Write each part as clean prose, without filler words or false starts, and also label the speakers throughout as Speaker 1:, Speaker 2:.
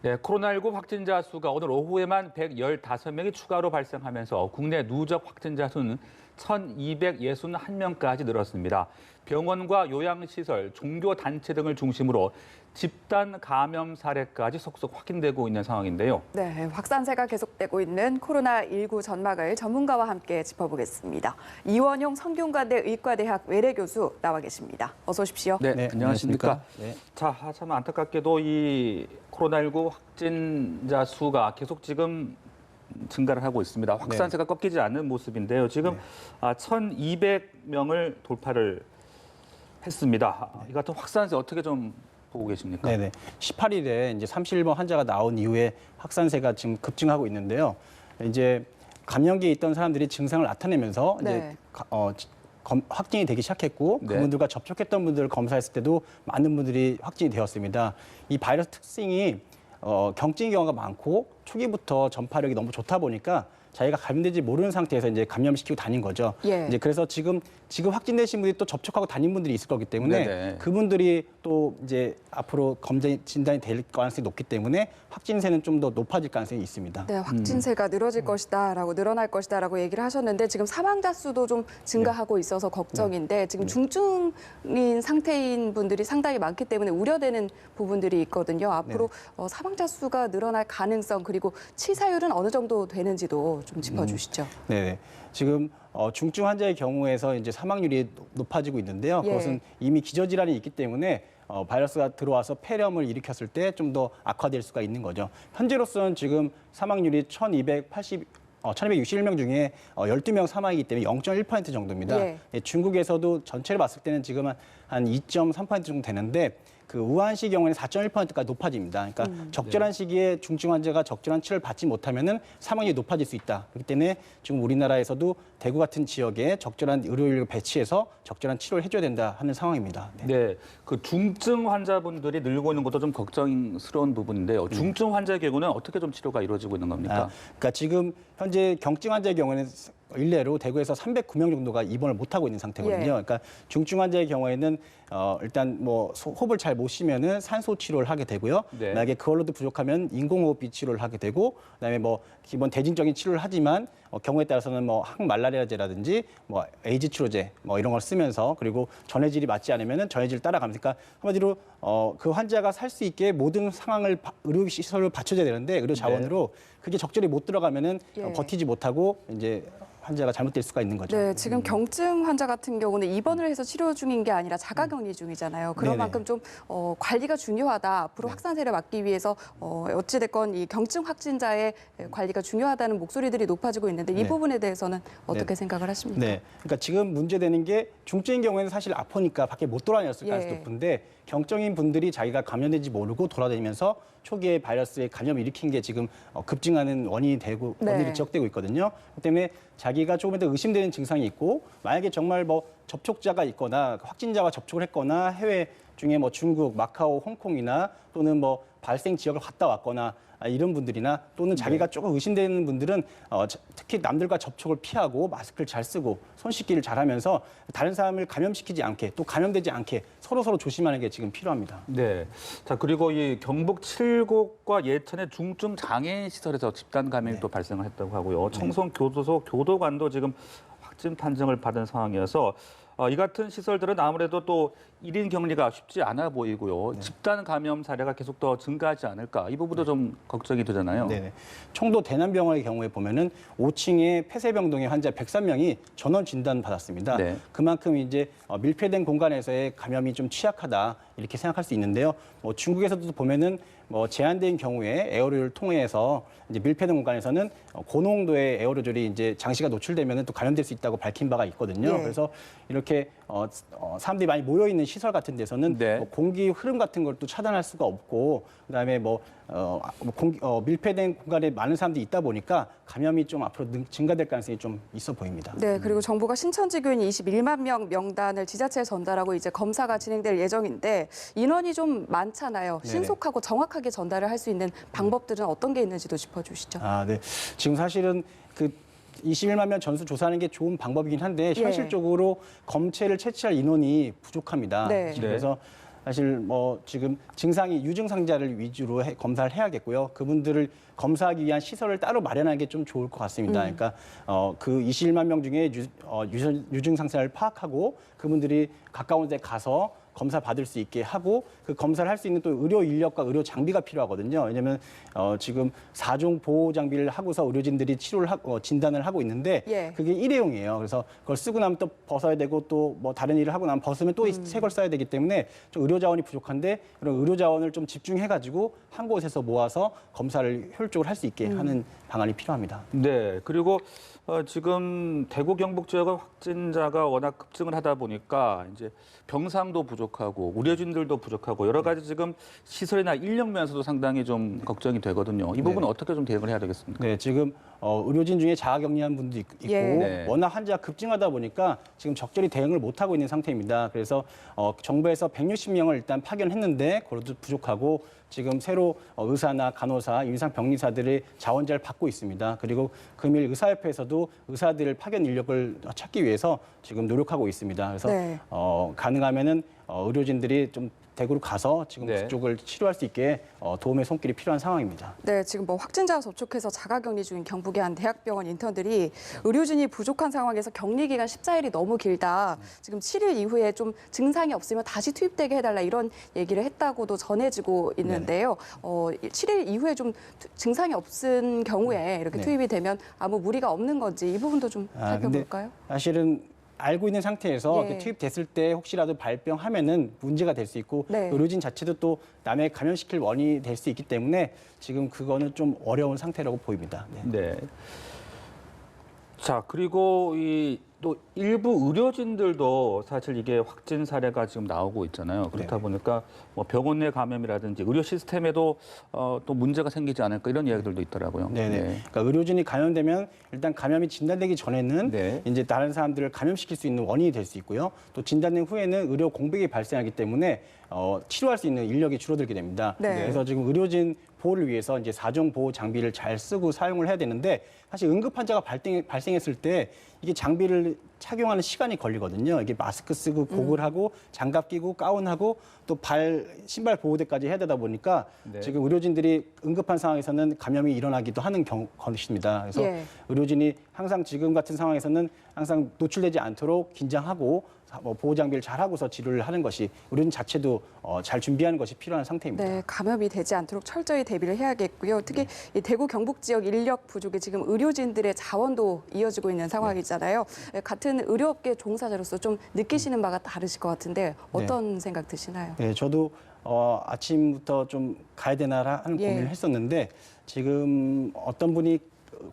Speaker 1: 네, 코로나19 확진자 수가 오늘 오후에만 115명이 추가로 발생하면서 국내 누적 확진자 수는 1,261명까지 늘었습니다. 병원과 요양시설, 종교단체 등을 중심으로 집단 감염 사례까지 속속 확인되고 있는 상황인데요.
Speaker 2: 네, 확산세가 계속되고 있는 코로나19 전막을 전문가와 함께 짚어보겠습니다. 이원용 성균관대 의과대학 외래교수 나와 계십니다. 어서 오십시오.
Speaker 1: 네, 안녕하십니까.
Speaker 3: 네.
Speaker 1: 자, 참 안타깝게도 이 코로나19 확진자 수가 계속 지금 증가를 하고 있습니다. 확산세가 꺾이지 않는 모습인데요. 지금 1,200명을 돌파를 했습니다. 이 같은 확산세 어떻게 좀 보고 계십니까?
Speaker 3: 네네. 18일에 이제 31번 환자가 나온 이후에 확산세가 지금 급증하고 있는데요. 이제 감염기에 있던 사람들이 증상을 나타내면서
Speaker 2: 네.
Speaker 3: 이제 확진이 되기 시작했고
Speaker 1: 네.
Speaker 3: 그분들과 접촉했던 분들을 검사했을 때도 많은 분들이 확진이 되었습니다. 이 바이러스 특징이 경증의 경우가 많고 초기부터 전파력이 너무 좋다 보니까 자기가 감염된지 모르는 상태에서 이제 감염시키고 다닌 거죠.
Speaker 2: 예.
Speaker 3: 이제 그래서 지금 확진되신 분들이 또 접촉하고 다닌 분들이 있을 거기 때문에
Speaker 1: 네네.
Speaker 3: 그분들이 또 이제 앞으로 검진 진단이 될 가능성이 높기 때문에 확진세는 좀 더 높아질 가능성이 있습니다.
Speaker 2: 네, 확진세가 늘어질 것이다라고 늘어날 것이다라고 얘기를 하셨는데 지금 사망자 수도 좀 증가하고 있어서 걱정인데 지금 중증인 상태인 분들이 상당히 많기 때문에 우려되는 부분들이 있거든요. 앞으로 사망자 수가 늘어날 가능성 그리고 치사율은 어느 정도 되는지도 좀 짚어주시죠.
Speaker 3: 네, 지금 중증 환자의 경우에서 이제 사망률이 높아지고 있는데요.
Speaker 2: 예.
Speaker 3: 그것은 이미 기저질환이 있기 때문에 바이러스가 들어와서 폐렴을 일으켰을 때 좀 더 악화될 수가 있는 거죠. 현재로서는 지금 사망률이 1,261명 중에 12명 사망이기 때문에 0.1% 정도입니다.
Speaker 2: 예.
Speaker 3: 예, 중국에서도 전체를 봤을 때는 지금 한 2.3% 정도 되는데 그 우한시 경우에는 4.1%까지 높아집니다. 그러니까 적절한 시기에 중증 환자가 적절한 치료를 받지 못하면은 사망률이 높아질 수 있다. 그렇기 때문에 지금 우리나라에서도 대구 같은 지역에 적절한 의료인력을 배치해서 적절한 치료를 해줘야 된다 하는 상황입니다. 네.
Speaker 1: 네, 그 중증 환자분들이 늘고 있는 것도 좀 걱정스러운 부분인데요. 중증 환자의 경우는 어떻게 좀 치료가 이루어지고 있는 겁니까?
Speaker 3: 그러니까 지금 현재 경증 환자의 경우에는 일례로 대구에서 309명 정도가 입원을 못 하고 있는 상태거든요.
Speaker 2: 예.
Speaker 3: 그러니까 중증 환자의 경우에는 일단 뭐 호흡을 잘 못 쉬면은 산소 치료를 하게 되고요.
Speaker 1: 네.
Speaker 3: 만약에 그걸로도 부족하면 인공호흡기 치료를 하게 되고, 그다음에 뭐 기본 대증적인 치료를 하지만 경우에 따라서는 뭐 항말라리아제라든지 뭐 에이즈 치료제 뭐 이런 걸 쓰면서 그리고 전해질이 맞지 않으면은 전해질을 따라가면서 그러니까 한마디로 그 환자가 살 수 있게 모든 상황을 의료 시설을 받쳐줘야 되는데 의료 자원으로 그게 적절히 못 들어가면은
Speaker 2: 예.
Speaker 3: 버티지 못하고 이제 환자가 잘못될 수가 있는 거죠.
Speaker 2: 네, 지금 경증 환자 같은 경우는 입원을 해서 치료 중인 게 아니라 자가격리 중이잖아요. 그런
Speaker 3: 네네.
Speaker 2: 만큼 좀 관리가 중요하다. 앞으로 확산세를 막기 위해서 어찌됐건 이 경증 확진자의 관리가 중요하다는 목소리들이 높아지고 있는데 이
Speaker 3: 네.
Speaker 2: 부분에 대해서는 어떻게
Speaker 3: 네.
Speaker 2: 생각을 하십니까?
Speaker 3: 네, 그러니까 지금 문제되는 게 중증인 경우에는 사실 아프니까 밖에 못 돌아다녔을 가능성이
Speaker 2: 예.
Speaker 3: 높은데 경증인 분들이 자기가 감염된지 모르고 돌아다니면서 초기에 바이러스에 감염을 일으킨 게 지금 급증하는 원인이 되고
Speaker 2: 네.
Speaker 3: 원인이 지적되고 있거든요. 그렇기 때문에 자기가 조금 더 의심되는 증상이 있고 만약에 정말 뭐 접촉자가 있거나 확진자와 접촉을 했거나 해외 중에 뭐 중국, 마카오, 홍콩이나 또는 뭐 발생 지역을 갔다 왔거나 이런 분들이나 또는 자기가 조금 의심되는 분들은 특히 남들과 접촉을 피하고 마스크를 잘 쓰고 손 씻기를 잘하면서 다른 사람을 감염시키지 않게 또 감염되지 않게 서로 조심하는 게 지금 필요합니다.
Speaker 1: 네. 자, 그리고 이 경북 칠곡과 예천의 중증 장애인 시설에서 집단 감염이 또 발생을 했다고 하고요. 청송 교도소 교도관도 지금 확진 판정을 받은 상황이어서 이 같은 시설들은 아무래도 또 1인 격리가 쉽지 않아 보이고요. 집단 감염 사례가 계속 더 증가하지 않을까. 이 부분도 좀 걱정이 되잖아요.
Speaker 3: 네네. 청도 대남병원의 경우에 보면은 5층에 폐쇄병동의 환자 103명이 전원 진단 받았습니다.
Speaker 1: 네.
Speaker 3: 그만큼 이제 밀폐된 공간에서의 감염이 좀 취약하다 이렇게 생각할 수 있는데요. 중국에서도 보면은 제한된 경우에 에어로를 통해서 이제 밀폐된 공간에서는 고농도의 에어로졸이 이제 장시간 노출되면은 또 감염될 수 있다고 밝힌 바가 있거든요.
Speaker 2: 예.
Speaker 3: 그래서 이렇게 사람들이 많이 모여 있는 시설 같은 데서는
Speaker 1: 네.
Speaker 3: 공기 흐름 같은 걸 또 차단할 수가 없고 그다음에 밀폐된 공간에 많은 사람들이 있다 보니까 감염이 좀 앞으로 증가될 가능성이 좀 있어 보입니다.
Speaker 2: 네, 그리고 정부가 신천지교인 21만 명 명단을 지자체에 전달하고 이제 검사가 진행될 예정인데 인원이 좀 많잖아요.
Speaker 3: 네네.
Speaker 2: 신속하고 정확하게 전달을 할 수 있는 방법들은 어떤 게 있는지도 짚어주시죠.
Speaker 3: 네. 지금 사실은 21만 명 전수 조사하는 게 좋은 방법이긴 한데
Speaker 2: 예.
Speaker 3: 현실적으로 검체를 채취할 인원이 부족합니다.
Speaker 2: 네.
Speaker 3: 그래서 사실 뭐 지금 증상이 유증상자를 위주로 검사를 해야겠고요. 그분들을 검사하기 위한 시설을 따로 마련하는 게 좀 좋을 것 같습니다. 그러니까 그 21만 명 중에 유증상자를 파악하고 그분들이 가까운 데 가서 검사 받을 수 있게 하고 그 검사를 할 수 있는 또 의료 인력과 의료 장비가 필요하거든요. 왜냐하면 지금 4종 보호 장비를 하고서 의료진들이 치료를 하고 진단을 하고 있는데
Speaker 2: 예.
Speaker 3: 그게 일회용이에요. 그래서 그걸 쓰고 나면 또 벗어야 되고 또 뭐 다른 일을 하고 나면 벗으면 또 새 걸 써야 되기 때문에 좀 의료 자원이 부족한데 그런 의료 자원을 좀 집중해 가지고 한 곳에서 모아서 검사를 효율적으로 할 수 있게 하는 방안이 필요합니다.
Speaker 1: 네. 그리고 지금 대구 경북 지역의 확진자가 워낙 급증을 하다 보니까 이제 병상도 부족하고 의료진들도 부족하고 여러 가지 지금 시설이나 인력 면에서도 상당히 좀 걱정이 되거든요. 이 부분은 어떻게 좀 대응을 해야 되겠습니까?
Speaker 3: 네, 지금 의료진 중에 자가격리한 분도 있고
Speaker 2: 예.
Speaker 1: 네.
Speaker 3: 워낙 환자가 급증하다 보니까 지금 적절히 대응을 못 하고 있는 상태입니다. 그래서 정부에서 160명을 일단 파견했는데 그것도 부족하고 지금 새로 의사나 간호사, 임상병리사들의 자원자를 받고 있습니다. 그리고 금일 의사협회에서도 의사들을 파견 인력을 찾기 위해서 지금 노력하고 있습니다. 그래서
Speaker 2: 네.
Speaker 3: 가능하면은 의료진들이 좀 대구로 가서 지금
Speaker 1: 네.
Speaker 3: 그쪽을 치료할 수 있게 도움의 손길이 필요한 상황입니다.
Speaker 2: 네, 지금 뭐 확진자 접촉해서 자가격리 중인 경북의 한 대학병원 인턴들이 의료진이 부족한 상황에서 격리 기간 14일이 너무 길다. 지금 7일 이후에 좀 증상이 없으면 다시 투입되게 해달라 이런 얘기를 했다고도 전해지고 있는데요. 7일 이후에 좀 증상이 없은 경우에 이렇게
Speaker 3: 네.
Speaker 2: 투입이 되면 아무 무리가 없는 건지 이 부분도 좀
Speaker 3: 근데
Speaker 2: 살펴볼까요?
Speaker 3: 사실은 알고 있는 상태에서
Speaker 2: 예.
Speaker 3: 투입됐을 때 혹시라도 발병하면은 문제가 될 수 있고
Speaker 2: 네.
Speaker 3: 의료진 자체도 또 남의 감염시킬 원인이 될 수 있기 때문에 지금 그거는 좀 어려운 상태라고 보입니다. 네.
Speaker 1: 네. 자, 그리고 또 일부 의료진들도 사실 이게 확진 사례가 지금 나오고 있잖아요. 그렇다 보니까 뭐 병원 내 감염이라든지 의료 시스템에도 또 문제가 생기지 않을까 이런 이야기들도 있더라고요.
Speaker 3: 네네. 그러니까 의료진이 감염되면 일단 감염이 진단되기 전에는
Speaker 1: 네.
Speaker 3: 이제 다른 사람들을 감염시킬 수 있는 원인이 될 수 있고요. 또 진단된 후에는 의료 공백이 발생하기 때문에 치료할 수 있는 인력이 줄어들게 됩니다.
Speaker 2: 네.
Speaker 3: 그래서 지금 의료진 보호를 위해서 이제 4종 보호 장비를 잘 쓰고 사용을 해야 되는데 사실 응급 환자가 발생했을 때 이게 장비를 착용하는 시간이 걸리거든요. 이게 마스크 쓰고 고글하고 장갑 끼고 가운하고 또 신발 보호대까지 해야 되다 보니까
Speaker 1: 네.
Speaker 3: 지금 의료진들이 응급한 상황에서는 감염이 일어나기도 하는 것입니다. 그래서
Speaker 2: 예.
Speaker 3: 의료진이 항상 지금 같은 상황에서는 항상 노출되지 않도록 긴장하고 보호 장비를 잘 하고서 치료를 하는 것이 의료진 자체도 잘 준비하는 것이 필요한 상태입니다.
Speaker 2: 네, 감염이 되지 않도록 철저히 대비를 해야겠고요. 특히 이 대구 경북 지역 인력 부족이 지금 의료진들의 자원도 이어지고 있는 상황이잖아요. 같은 의료업계 종사자로서 좀 느끼시는 바가 다르실 것 같은데 어떤 생각 드시나요?
Speaker 3: 네, 저도 아침부터 좀 가야 되나 하는
Speaker 2: 예.
Speaker 3: 고민을 했었는데 지금 어떤 분이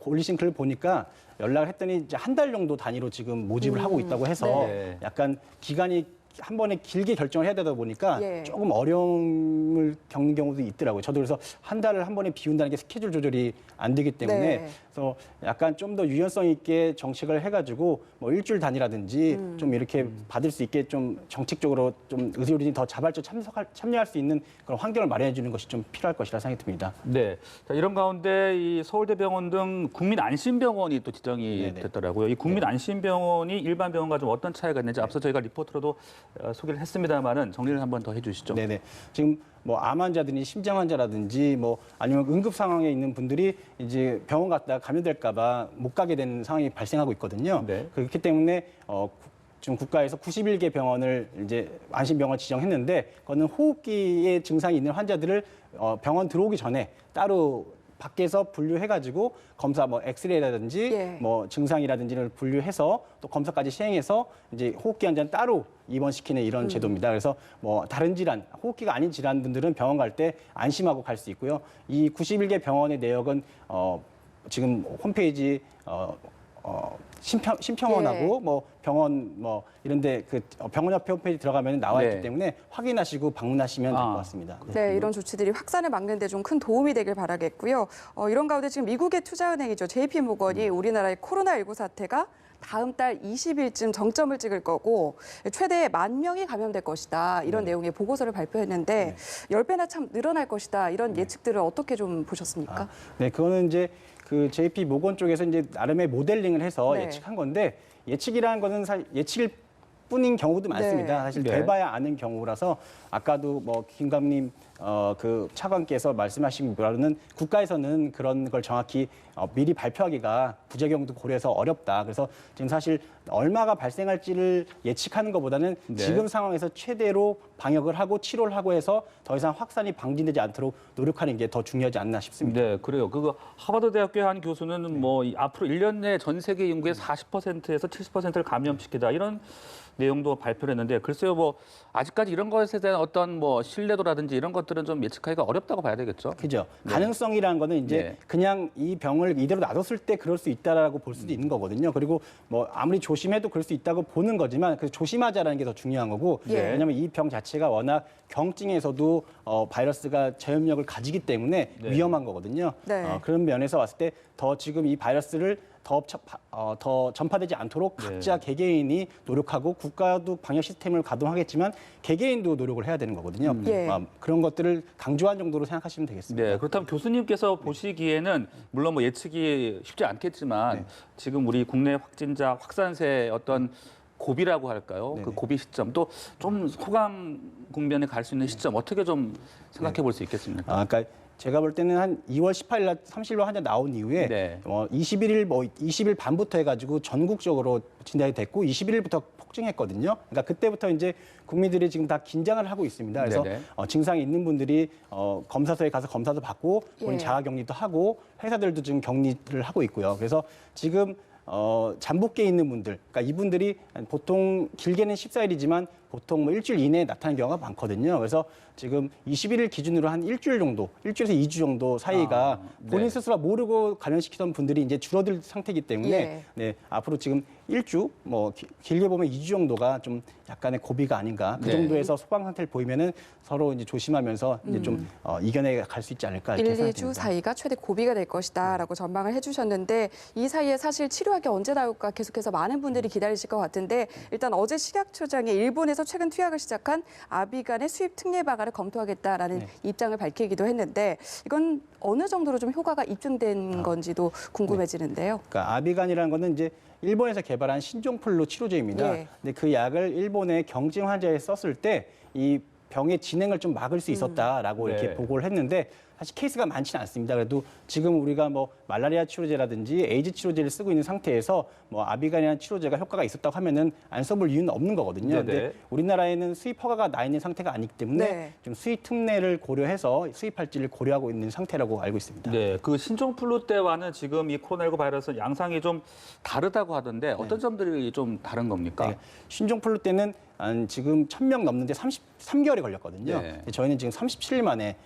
Speaker 3: 올리신 글을 보니까 연락을 했더니 이제 한 달 정도 단위로 지금 모집을 하고 있다고 해서
Speaker 1: 네.
Speaker 3: 약간 기간이 한 번에 길게 결정을 해야 되다 보니까
Speaker 2: 예.
Speaker 3: 조금 어려움을 겪는 경우도 있더라고요. 저도 그래서 한 달을 한 번에 비운다는 게 스케줄 조절이 안 되기 때문에
Speaker 2: 네.
Speaker 3: 그래서 약간 좀 더 유연성 있게 정책을 해가지고 뭐 일주일 단위라든지 좀 이렇게 받을 수 있게 좀 정책적으로 좀 의료진이 더 자발적 참여할 수 있는 그런 환경을 마련해 주는 것이 좀 필요할 것이라 생각이 듭니다.
Speaker 1: 네. 자, 이런 가운데 이 서울대병원 등 국민안심병원이 또 지정이
Speaker 3: 네네.
Speaker 1: 됐더라고요. 이 국민안심병원이 일반 병원과 좀 어떤 차이가 있는지 앞서 저희가 리포트로도 소개를 했습니다만은 정리를 한번 더 해주시죠.
Speaker 3: 네네. 지금 뭐 암 환자들이 심장 환자라든지 뭐 아니면 응급 상황에 있는 분들이 이제 병원 갔다가 감염될까봐 못 가게 되는 상황이 발생하고 있거든요.
Speaker 1: 네.
Speaker 3: 그렇기 때문에 지금 국가에서 91개 병원을 이제 안심병원 지정했는데 그거는 호흡기에 증상이 있는 환자들을 병원 들어오기 전에 따로 밖에서 분류해가지고 검사 뭐 엑스레이라든지
Speaker 2: 예.
Speaker 3: 뭐 증상이라든지를 분류해서 또 검사까지 시행해서 이제 호흡기 환자는 따로 입원시키는 이런 제도입니다. 그래서 뭐 다른 질환, 호흡기가 아닌 질환 분들은 병원 갈 때 안심하고 갈 수 있고요. 이 91개 병원의 내역은 지금 홈페이지 심평원하고
Speaker 2: 예.
Speaker 3: 뭐 병원 뭐 이런데 그 병원협회 홈페이지 들어가면 나와 있기
Speaker 1: 네.
Speaker 3: 때문에 확인하시고 방문하시면 될 것 같습니다.
Speaker 2: 네, 이런 조치들이 확산을 막는 데 좀 큰 도움이 되길 바라겠고요. 이런 가운데 지금 미국의 투자은행이죠. JP모건이 우리나라의 코로나19 사태가 다음 달 20일쯤 정점을 찍을 거고 최대 10,000명이 감염될 것이다. 이런 내용의 보고서를 발표했는데 10배나 참 늘어날 것이다. 이런 예측들을 어떻게 좀 보셨습니까?
Speaker 3: 네, 그거는 이제 그 JP 모건 쪽에서 이제 나름의 모델링을 해서
Speaker 2: 네.
Speaker 3: 예측한 건데 예측이라는 거는 사실 예측일 뿐인 경우도 많습니다.
Speaker 2: 네.
Speaker 3: 사실
Speaker 1: 네.
Speaker 3: 돼봐야 아는 경우라서 아까도 뭐 김감님 그 차관께서 말씀하신 바로는 국가에서는 그런 걸 정확히 미리 발표하기가 부작용도 고려해서 어렵다. 그래서 지금 사실 얼마가 발생할지를 예측하는 것보다는
Speaker 1: 네.
Speaker 3: 지금 상황에서 최대로 방역을 하고 치료를 하고 해서 더 이상 확산이 방지되지 않도록 노력하는 게 더 중요하지 않나 싶습니다.
Speaker 1: 네, 그래요. 그거 하버드 대학교의 한 교수는 뭐 앞으로 1년 내에 전 세계 인구의 40%에서 70%를 감염시키다 이런 내용도 발표를 했는데 글쎄요, 뭐 아직까지 이런 것에 대한 어떤 뭐 신뢰도라든지 이런 것들은 좀 예측하기가 어렵다고 봐야 되겠죠.
Speaker 3: 그죠. 가능성이라는 거는 이제
Speaker 1: 네.
Speaker 3: 그냥 이 병을 이대로 놔뒀을 때 그럴 수 있다라고 볼 수도 있는 거거든요. 그리고 뭐 아무리 조심해도 그럴 수 있다고 보는 거지만 그 조심하자라는 게 더 중요한 거고
Speaker 2: 예.
Speaker 3: 왜냐하면 이 병 자체가 워낙 경증에서도 바이러스가 전염력을 가지기 때문에
Speaker 1: 네.
Speaker 3: 위험한 거거든요.
Speaker 2: 네.
Speaker 3: 그런 면에서 봤을 때 더 지금 이 바이러스를 더 전파되지 않도록
Speaker 1: 네.
Speaker 3: 각자 개개인이 노력하고 국가도 방역 시스템을 가동하겠지만 개개인도 노력을 해야 되는 거거든요.
Speaker 2: 예.
Speaker 3: 그런 것들을 강조한 정도로 생각하시면 되겠습니다.
Speaker 1: 네, 그렇다면 교수님께서 보시기에는 물론 뭐 예측이 쉽지 않겠지만
Speaker 3: 네.
Speaker 1: 지금 우리 국내 확진자 확산세의 어떤 고비라고 할까요?
Speaker 3: 네네.
Speaker 1: 그 고비 시점 또 좀 소강 국면에 갈 수 있는 시점 어떻게 좀 생각해 볼 수 있겠습니까?
Speaker 3: 그러니까 제가 볼 때는 한 2월 18일 날 30일 환자 나온 이후에
Speaker 1: 네.
Speaker 3: 20일 반부터 해가지고 전국적으로 진단이 됐고 21일부터 폭증했거든요. 그러니까 그때부터 이제 국민들이 지금 다 긴장을 하고 있습니다. 그래서
Speaker 1: 네네.
Speaker 3: 증상이 있는 분들이 검사소에 가서 검사도 받고 본인
Speaker 2: 예.
Speaker 3: 자가격리도 하고 회사들도 지금 격리를 하고 있고요. 그래서 지금 잠복기에 있는 분들, 그러니까 이분들이 보통 길게는 14일이지만 보통 뭐 일주일 이내에 나타나는 경우가 많거든요. 그래서 지금 21일 기준으로 한 일주일 정도, 일주일에서 2주 정도 사이가
Speaker 1: 네.
Speaker 3: 본인 스스로 모르고 감염시키던 분들이 이제 줄어들 상태이기 때문에
Speaker 2: 예.
Speaker 3: 네, 앞으로 지금 1주, 뭐 길게 보면 2주 정도가 좀 약간의 고비가 아닌가. 그
Speaker 1: 네.
Speaker 3: 정도에서 소강 상태를 보이면은 서로 이제 조심하면서 이제 좀 이겨내 갈 수 있지 않을까 이렇게
Speaker 2: 1, 2주
Speaker 3: 생각됩니다.
Speaker 2: 사이가 최대 고비가 될 것이다라고 전망을 해주셨는데 이 사이에 사실 치료약이 언제 나올까 계속해서 많은 분들이 기다리실 것 같은데 일단 어제 식약처장이 일본에서 최근 투약을 시작한 아비간의 수입 특례 방안을 검토하겠다라는
Speaker 3: 네.
Speaker 2: 입장을 밝히기도 했는데 이건 어느 정도로 좀 효과가 입증된 건지도 궁금해지는데요.
Speaker 3: 그러니까 아비간이라는 거는 이제 일본에서 개발한 신종플루 치료제입니다.
Speaker 2: 예.
Speaker 3: 근데 그 약을 일본의 경증 환자에 썼을 때 이 병의 진행을 좀 막을 수 있었다라고
Speaker 1: 네.
Speaker 3: 이렇게 보고를 했는데 사실 케이스가 많지는 않습니다. 그래도 지금 우리가 뭐 말라리아 치료제라든지 에이즈 치료제를 쓰고 있는 상태에서 뭐 아비간이라는 치료제가 효과가 있었다고 하면은 안 써볼 이유는 없는 거거든요.
Speaker 1: 네네.
Speaker 3: 근데 우리나라에는 수입 허가가 나 있는 상태가 아니기 때문에
Speaker 2: 네.
Speaker 3: 좀 수입 특례를 고려해서 수입할지를 고려하고 있는 상태라고 알고 있습니다.
Speaker 1: 네, 그 신종플루 때와는 지금 이 코로나19 바이러스 양상이 좀 다르다고 하던데 어떤 점들이 좀 다른 겁니까?
Speaker 3: 네. 신종플루 때는 지금 1,000명 넘는데 33개월이 걸렸거든요.
Speaker 1: 네.
Speaker 3: 저희는 지금 37일 만에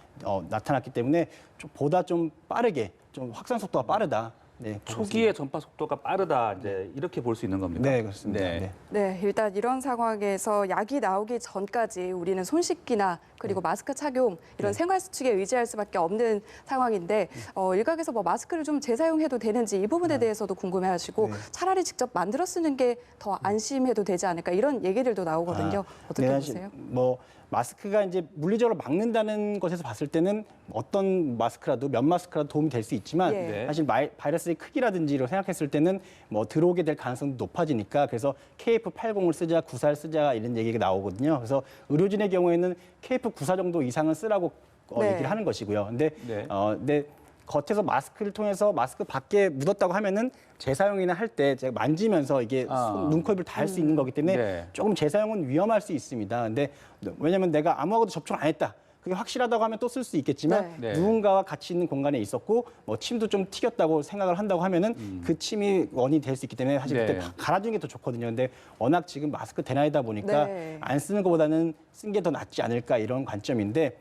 Speaker 3: 나타났기 때문에 보다 좀 빠르게, 좀 확산 속도가 빠르다. 네,
Speaker 1: 초기의 전파 속도가 빠르다 이제 이렇게 볼 수 있는 겁니까?
Speaker 3: 네, 그렇습니다.
Speaker 1: 네.
Speaker 3: 네.
Speaker 2: 네, 일단 이런 상황에서 약이 나오기 전까지 우리는 손 씻기나 그리고 마스크 착용 이런 생활 수칙에 의지할 수밖에 없는 상황인데 일각에서 뭐 마스크를 좀 재사용해도 되는지 이 부분에 대해서도 궁금해하시고
Speaker 3: 네.
Speaker 2: 차라리 직접 만들어 쓰는 게 더 안심해도 되지 않을까 이런 얘기들도 나오거든요. 어떻게
Speaker 3: 네,
Speaker 2: 보세요?
Speaker 3: 뭐 마스크가 이제 물리적으로 막는다는 것에서 봤을 때는 어떤 마스크라도 면 마스크라도 도움이 될 수 있지만
Speaker 2: 예.
Speaker 1: 네.
Speaker 3: 사실 바이러스의 크기라든지로 생각했을 때는 뭐 들어오게 될 가능성도 높아지니까 그래서 KF80을 쓰자, 94를 쓰자 이런 얘기가 나오거든요. 그래서 의료진의 경우에는 KF94 정도 이상은 쓰라고
Speaker 2: 네.
Speaker 3: 얘기를 하는 것이고요. 근데
Speaker 1: 네.
Speaker 3: 근데 겉에서 마스크를 통해서 마스크 밖에 묻었다고 하면은 재사용이나 할 때 제가 만지면서 이게 눈, 코, 입을 다 할 수 있는 거기 때문에
Speaker 1: 네.
Speaker 3: 조금 재사용은 위험할 수 있습니다. 근데 왜냐면 내가 아무하고도 접촉을 안 했다. 그게 확실하다고 하면 또 쓸 수 있겠지만
Speaker 1: 네.
Speaker 3: 누군가와 같이 있는 공간에 있었고 뭐 침도 좀 튀겼다고 생각을 한다고 하면은 그 침이 원인이 될 수 있기 때문에 사실
Speaker 1: 네.
Speaker 3: 그때 갈아주는 게 더 좋거든요. 근데 워낙 지금 마스크 대란이다 보니까
Speaker 2: 네.
Speaker 3: 안 쓰는 것보다는 쓴 게 더 낫지 않을까 이런 관점인데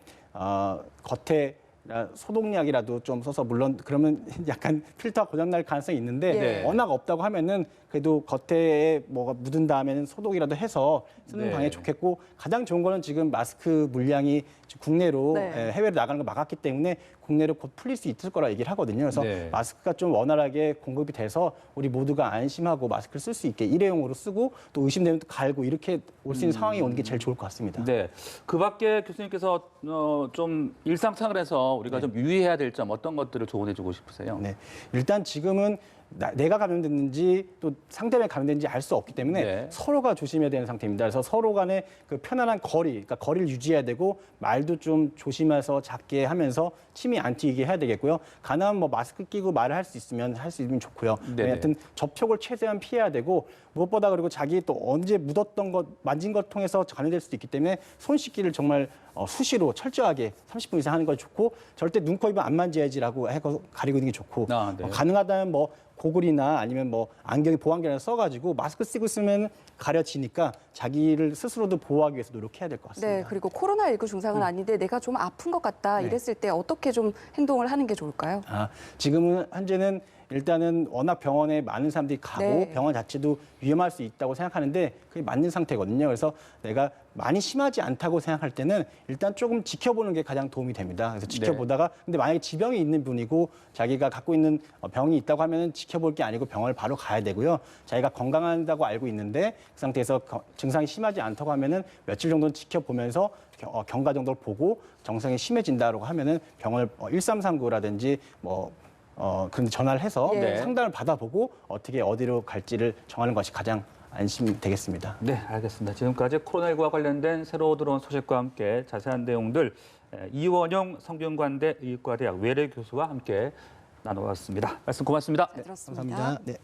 Speaker 3: 겉에 소독약이라도 좀 써서 물론 그러면 약간 필터가 고장 날 가능성이 있는데
Speaker 1: 네.
Speaker 3: 워낙 없다고 하면은 그래도 겉에 뭐가 묻은 다음에는 소독이라도 해서 쓰는
Speaker 1: 네.
Speaker 3: 방에 좋겠고 가장 좋은 거는 지금 마스크 물량이 국내로
Speaker 2: 네.
Speaker 3: 해외로 나가는 걸 막았기 때문에 국내로 곧 풀릴 수 있을 거라 얘기를 하거든요. 그래서
Speaker 1: 네.
Speaker 3: 마스크가 좀 원활하게 공급이 돼서 우리 모두가 안심하고 마스크를 쓸 수 있게 일회용으로 쓰고 또 의심되면 또 갈고 이렇게 올 수 있는 상황이 오는 게 제일 좋을 것 같습니다.
Speaker 1: 네. 그 밖에 교수님께서 좀 일상생활에서 우리가 좀 유의해야 될 점 어떤 것들을 조언해 주고 싶으세요?
Speaker 3: 네. 일단 지금은 내가 감염됐는지 또 상대방이 감염됐는지 알 수 없기 때문에
Speaker 1: 네.
Speaker 3: 서로가 조심해야 되는 상태입니다. 그래서 서로 간에 그 편안한 거리, 그러니까 거리를 유지해야 되고 말도 좀 조심해서 작게 하면서 침이 안 튀게 해야 되겠고요. 가능하면 뭐 마스크 끼고 말을 할 수 있으면 좋고요.
Speaker 1: 네네.
Speaker 3: 하여튼 접촉을 최대한 피해야 되고 무엇보다 그리고 자기 또 언제 묻었던 것, 만진 것 통해서 감염될 수도 있기 때문에 손 씻기를 정말 수시로 철저하게 30분 이상 하는 걸 좋고 절대 눈, 코, 입은 안 만져야지라고 해서 가리고 있는 게 좋고
Speaker 1: 아, 네.
Speaker 3: 가능하다면 뭐 고글이나 아니면 뭐 안경에 보안경을 써가지고 마스크 쓰고 있으면 가려지니까 자기를 스스로도 보호하기 위해서 노력해야 될 것 같습니다.
Speaker 2: 네, 그리고 코로나19 증상은 아닌데 내가 좀 아픈 것 같다 이랬을 때 어떻게 좀 행동을 하는 게 좋을까요?
Speaker 3: 지금은 현재는 일단은 워낙 병원에 많은 사람들이 가고
Speaker 2: 네.
Speaker 3: 병원 자체도 위험할 수 있다고 생각하는데 그게 맞는 상태거든요. 그래서 내가 많이 심하지 않다고 생각할 때는 일단 조금 지켜보는 게 가장 도움이 됩니다. 그래서 지켜보다가 근데 만약에 지병이 있는 분이고 자기가 갖고 있는 병이 있다고 하면은 지켜볼 게 아니고 병원을 바로 가야 되고요. 자기가 건강하다고 알고 있는데 그 상태에서 증상이 심하지 않다고 하면은 며칠 정도는 지켜보면서 경과 정도를 보고 정상이 심해진다고 하면은 병원을 1339라든지 그런 전화를 해서
Speaker 2: 네.
Speaker 3: 상담을 받아보고 어떻게 어디로 갈지를 정하는 것이 가장 안심이 되겠습니다.
Speaker 1: 네, 알겠습니다. 지금까지 코로나19와 관련된 새로 들어온 소식과 함께 자세한 내용들 이원용 성균관대 의과대학 외래 교수와 함께 나눠봤습니다. 말씀 고맙습니다.
Speaker 2: 잘 들었습니다.
Speaker 3: 감사합니다. 네.